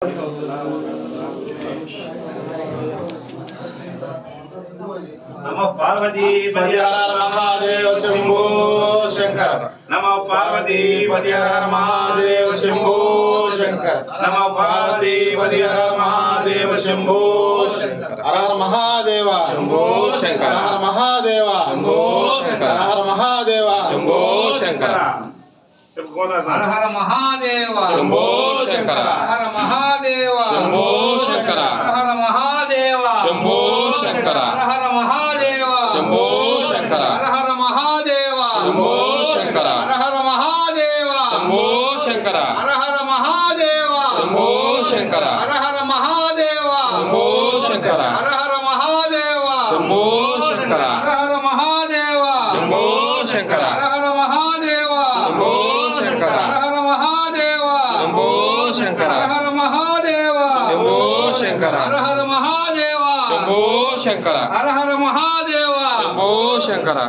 नमो Parvati हर Mahadev Shambho Shankar. नमो Parvati हर Mahadev Shambho Shankar. नमो Parvati हर Mahadev Shambho Shankar. हर Mahadev Shambho Shankar. हर Mahadev Shambho Shankar. हर Mahadev Shambho Shankar. हर हर Mahadev Shambho Shankar. हर Mahadev Shambho Shankar. हर Mahadev Shambho Shankar. हर Mahadev Shambho Shankar. हर Mahadev Shambho Shankar. हर Mahadev Shambho Shankar. हर Mahadev Shambho Shankar. हर Mahadev Shambho Shankar. हर Mahadev Shambho Shankar. हर Mahadev Shambho Shankar. हर Mahadev Shambho Shankar. हर Mahadev Shambho Shankar. हर Mahadev Shambho Shankar. हर Mahadev Shambho Shankar. हर Mahadev Shambho Shankar.